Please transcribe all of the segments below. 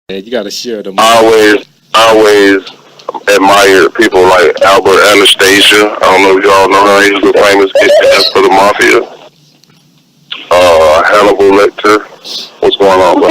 You gotta share them. I always admired people like Albert Anastasia. I don't know if y'all know her. He's the famous hitman for the mafia. Hannibal Lecter. What's going on, bro?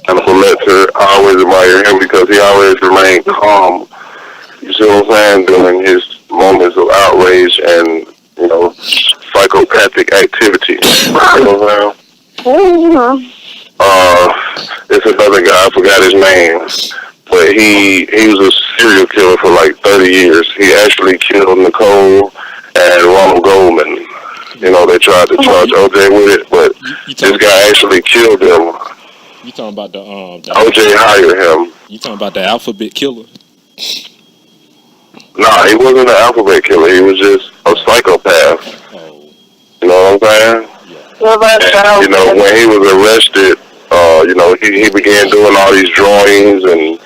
Hannibal Lecter. I always admire him because he always remained calm. You see what I'm saying? During his moments of outrage and, psychopathic activity. You know what I'm saying? Mm-hmm. It's another guy. I forgot his name, but he was a serial killer for like 30 years. He actually killed Nicole and Ronald Goldman. They tried to charge OJ with it, but this guy actually killed him. You talking about the OJ hired him. You talking about the alphabet killer? Nah, he wasn't an alphabet killer. He was just a psychopath. Oh. You know what I'm saying? Yeah. And, when he was arrested, he began doing all these drawings and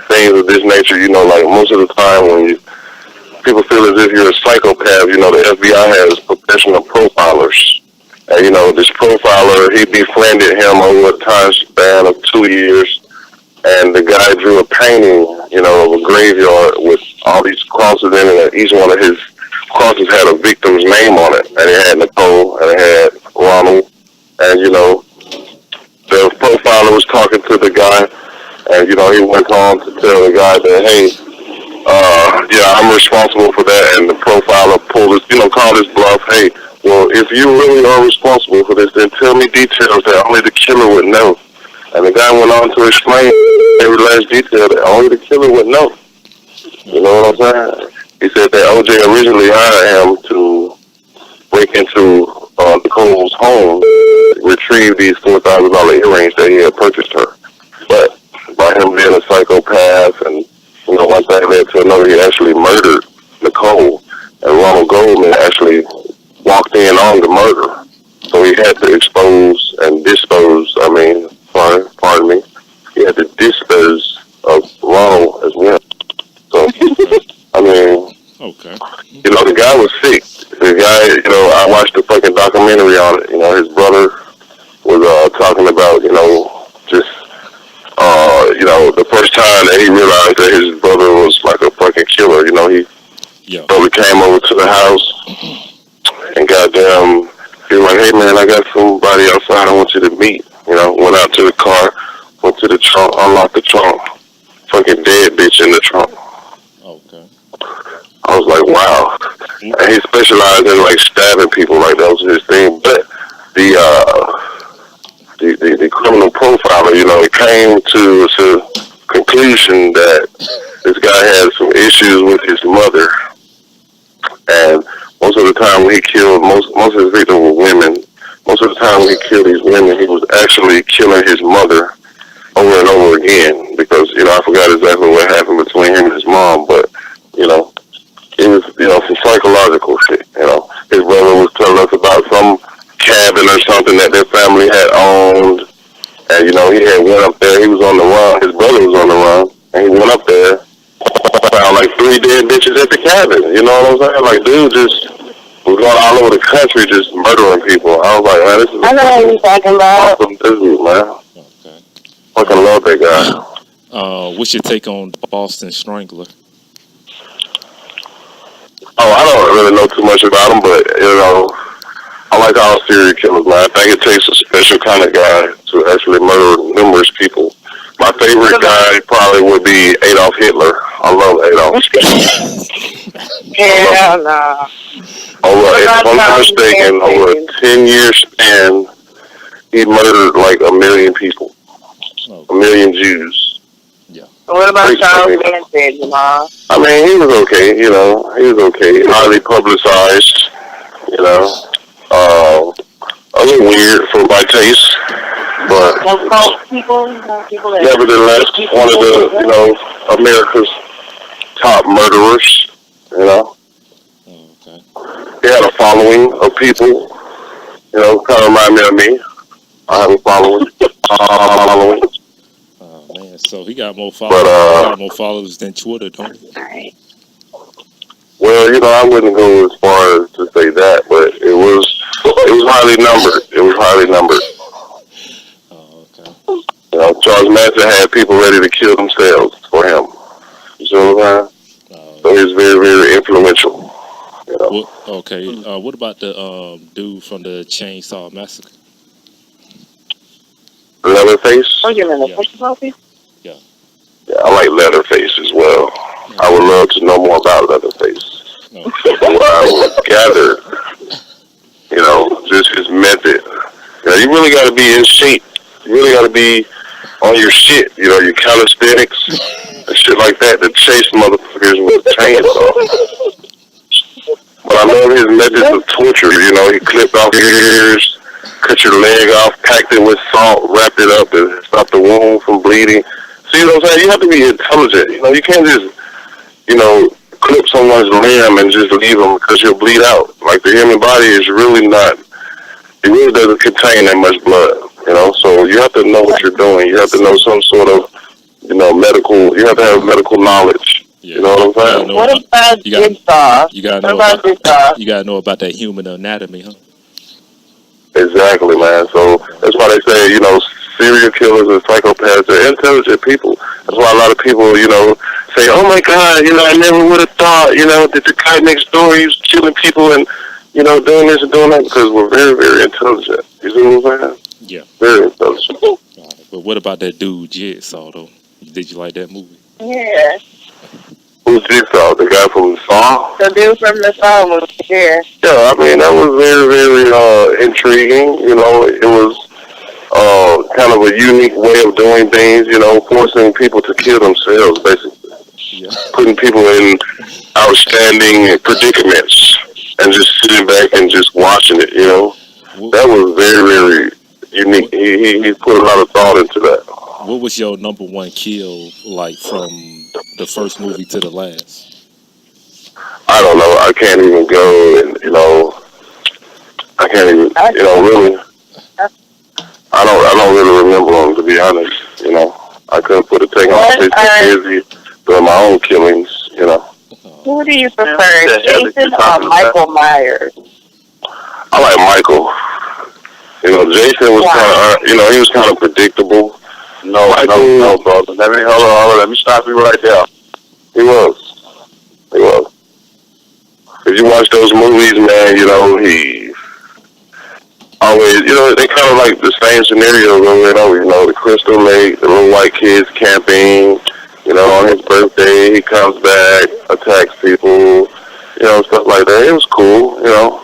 things of this nature. Like most of the time when people feel as if you're a psychopath, the FBI has professional profilers. And, this profiler, he befriended him over a time span of 2 years. And the guy drew a painting, of a graveyard with all these crosses in it. And each one of his crosses had a victim's name on it. And it had Nicole, and it had Ronald. And, the profiler was talking to the guy. And, he went on to tell the guy that, hey, I'm responsible for that. And the profiler pulled his, called his bluff. Hey, well, if you really are responsible for this, then tell me details that only the killer would know. And the guy went on to explain every last detail that only the killer would know. You know what I'm saying? He said that OJ originally hired him to break into Nicole's home, retrieve these $4,000 earrings that he had purchased her. But by him being a psychopath and, one thing led to another, he actually murdered Nicole. And Ronald Goldman actually walked in on the murder. So he had to expose and dispose, pardon me, he had to dispose of Ronald as well. So, Okay. The guy was sick. The guy, I watched the fucking documentary on it. His brother was talking about, the first time that he realized that his brother was like a fucking killer. He probably came over to the house and goddamn, he was like, hey man, I got somebody outside I want you to meet. Went out to the car, went to the trunk, unlocked the trunk, fucking dead bitch in the trunk. Okay. I was like, wow. And he specialized in like stabbing people, like that was his thing. But the criminal profiler, it came to a conclusion that this guy had some issues with his mother. And most of the time when he killed, most of his victims were women. Most of the time when he killed these women, he was actually killing his mother over and over again. Because, I forgot exactly what happened between him and his mom, but, it was, some psychological shit, His brother was telling us about some cabin or something that their family had owned. And, he had went up there. He was on the run. His brother was on the run. And he went up there, found like 3 dead bitches at the cabin. You know what I'm saying? Like, dude just was going all over the country just murdering people. I was like, man, this is I know what you're talking about. awesome business, man. Okay. Fucking love that guy. What's your take on Boston Strangler? Oh, I don't really know too much about him, but, I like all serial killers, man. I think it takes a special kind of guy to actually murder numerous people. My favorite guy probably would be Adolf Hitler. I love Adolf. Hell no. If I'm not mistaken, over a 10-year span, he murdered like 1 million people. 1 million Jews. Yeah. What about Charles Manson, Jamal? He was okay, he was okay. Highly publicized, a little weird for my taste, but nevertheless, one of the, America's top murderers, Okay. He had a following of people, kind of remind me of me. I have a following. Oh man, so he got more followers. He got more followers than Twitter, don't he? Alright. Well, I wouldn't go as far as to say that, but it was highly numbered. It was highly numbered. Oh, okay. You know, Charles Manson had people ready to kill themselves for him. You see what I'm saying? So he's very, very influential. You know. Okay. What about the dude from the Chainsaw Massacre? Leatherface? Oh, you mean the Yeah. push puppy? Yeah. Yeah, I like Leatherface as well. I would love to know more about Leatherface. No. What I would gather, you know, just his method. You know, you really got to be in shape. You really got to be on your shit. You know, your calisthenics and shit like that to chase motherfuckers with a chainsaw. But I love his methods of torture. You know, he clipped off your ears, cut your leg off, packed it with salt, wrapped it up, and stopped the wound from bleeding. See what I'm saying? You have to be intelligent. You know, you can't just, you know, clip someone's limb and just leave them because you'll bleed out. Like the human body is really not, it really doesn't contain that much blood. You know, so you have to know what you're doing. You have to know some sort of, you know, medical. You have to have medical knowledge. Yeah. You know what I'm saying? What about Jigsaw? You gotta What know about Jigsaw? You gotta know about that human anatomy, huh? Exactly, man. So that's why they say, you know, serial killers and psychopaths are intelligent people. That's why a lot of people, you know, say, oh my God, you know, I never would have thought, you know, that the guy next door, he was killing people and, you know, doing this and doing that, because we're very, very intelligent. You see what I'm saying? Yeah. Very intelligent. But what about that dude Jigsaw though? Did you like that movie? Yeah. Who's Jigsaw? The guy from Saw? The dude from the Saw movie, yeah. Yeah, I mean, that was very, very intriguing. You know, it was kind of a unique way of doing things, you know, forcing people to kill themselves, basically. Yeah. Putting people in outstanding predicaments and just sitting back and just watching it, you know. That was very, very unique. He put a lot of thought into that. What was your number one kill, like, from the first movie to the last? I don't know. I can't even go and, you know, I can't even, you know, really. I don't really remember them, to be honest. You know, I couldn't put a thing on my face. I'm busy doing my own killings. You know. Who do you prefer, Jason or Michael Myers? I like Michael. You know, Jason was kind of, you know, he was kind of predictable. No, brother. Hold on. Let me stop you right there. He was. If you watch those movies, man, you know, he always, you know, they kind of like the same scenario over and over. You know, the Crystal Lake, the little white kids camping. You know, on his birthday, he comes back, attacks people. You know, stuff like that. It was cool. You know,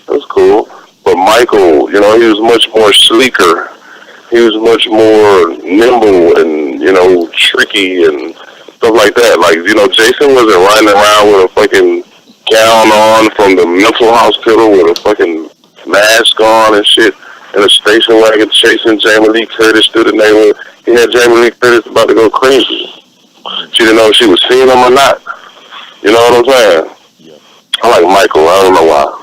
it was cool. But Michael, you know, he was much more sleeker. He was much more nimble and, you know, tricky and stuff like that. Like, you know, Jason wasn't riding around with a fucking gown on from the mental hospital with a fucking mask on and shit in a station wagon chasing Jamie Lee Curtis through the neighborhood. He had Jamie Lee Curtis about to go crazy. She didn't know if she was seeing him or not. You know what I'm saying? Yeah. I like Michael. I don't know why.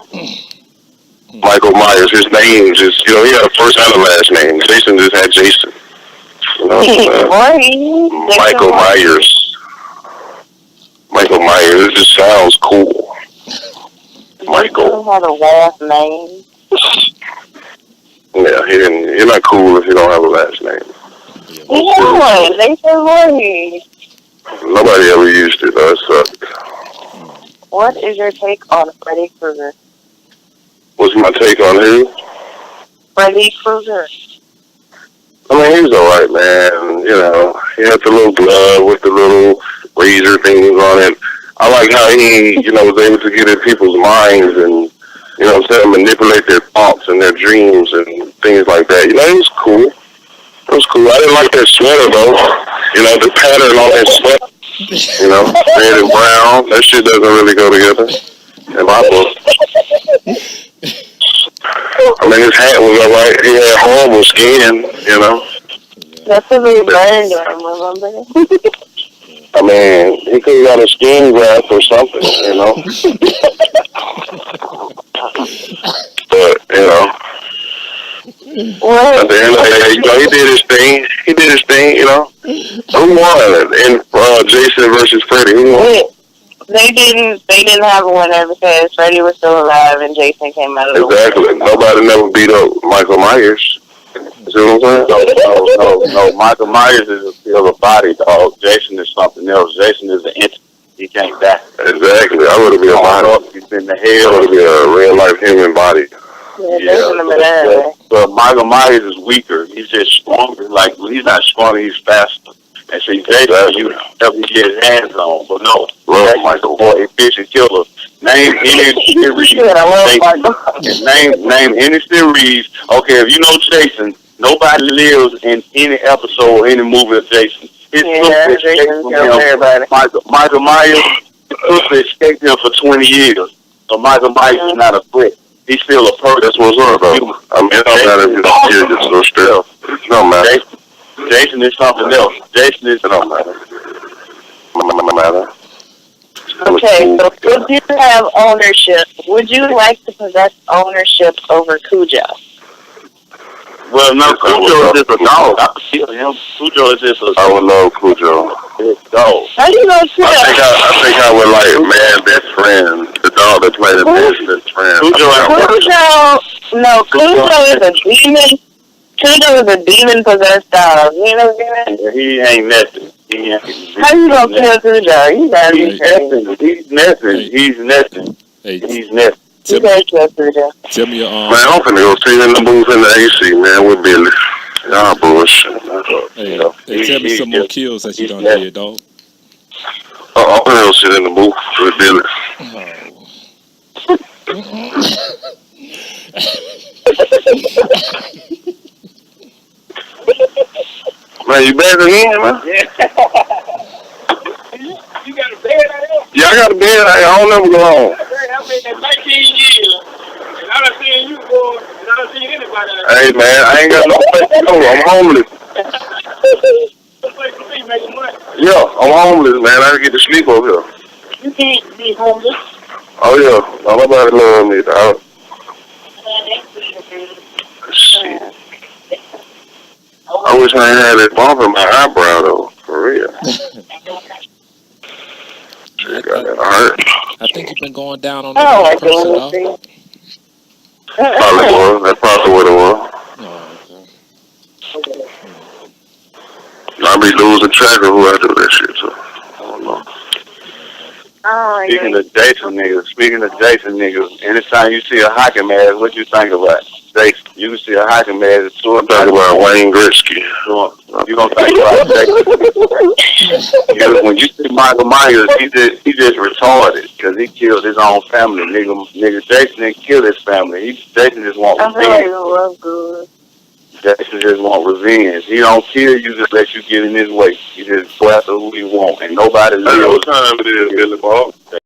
Michael Myers, his name just, you know, he had a first and a last name. Jason just had Jason. You know what I'm saying? Michael Myers. Michael Myers, it just sounds cool. Michael. He had a last name. Yeah, you're not cool if you don't have a last name. Yeah, they said Voorhees. Nobody ever used it, though. It sucked. What is your take on Freddy Krueger? What's my take on who? Freddy Krueger. I mean, he was alright, man. You know, he had the little glove with the little razor things on it. I like how he, you know, was able to get in people's minds and, you know, manipulate their thoughts and their dreams and things like that. You know, it was cool. It was cool. I didn't like that sweater, though. You know, the pattern on that sweater. You know, red and brown. That shit doesn't really go together in my book. I mean, his hat was alright. He had horrible skin, you know. That's what we burned him, remember? I mean, he could have got a skin graft or something, you know. But, you know. What? At the end of the day, you know, he did his thing, you know. Who won in Jason versus Freddy? Who won? They didn't have a winner because Freddy was still alive and Jason came out of the Exactly. Nobody never beat up Michael Myers. See what I'm saying? No. Michael Myers is still a body, dog. Jason is something else. Jason is an entity. He can't die. Exactly. I would be a body. He's in the I hell. would be a real life human body. But Michael Myers is weaker. He's just stronger. Like, he's not stronger, he's faster. And see, Jason, you have to get his hands on. But no, Michael, boy, efficient killer. Name any series. Name any series. Okay, if you know Jason, nobody lives in any episode or any movie of Jason. His sister escaped from him. Michael Myers, his sister escaped him for 20 years. So Michael Myers is not a threat. He's still a person. That's what's up, though. I mean, it don't matter if you're just so still. It don't matter. Jason is something else. Jason is... It don't matter. Okay, so if you have ownership, would you like to possess ownership over Cujo? Well, no, Cujo is just a dog. I can kill him. Cujo is just a... I would love Cujo. Dog. How you gonna kill? I think I would like man best friend. The dog that played the best friend. Cujo is a demon. Cujo is a demon possessed dog. You know what I'm saying? He ain't nothing. How you gonna kill Cujo? You gotta be He's nothing. He's nothing. Hey, He's nothing. You gotta kill Cujo. tell me your Man, I'm finna go sit in the booth in the AC, man, with Billy. Y'all bullshit. Hey, tell me some more kills that you done did, dog. I'm finna go sit in the booth with Billy. Man, you back again, man? Yeah. You got a bed out there? Yeah, I got a bed. I don't never go home. I've been there 19 years. And I done seen you, boy. And I done seen anybody. Hey, man, I ain't got no place to go. I'm homeless. No place to be making money. Yeah, I'm homeless, man. I get to sleep over here. You can't be homeless. Oh, yeah. Nobody love me, dog. Shit. I wish I ain't had that bump in my eyebrow, though. For real. Shit, got that hurt. I think you've been going down on the wrong person, dog. Probably was. That's probably what it was. Oh, okay. I be losing track of who I do that shit to. I don't know. Speaking of Jason niggas, anytime you see a hockey mask, what you think about? Jason, you can see a hockey mask. I'm talking about Wayne Gretzky. You gonna think about Jason? When you see Michael Myers, he just retarded because he killed his own family. Nigga, Jason didn't kill his family. Jason just want revenge. Jason just want revenge. He don't kill you, just let you get in his way. He just go after who he want, and nobody lives. What time it is, Billy Bob?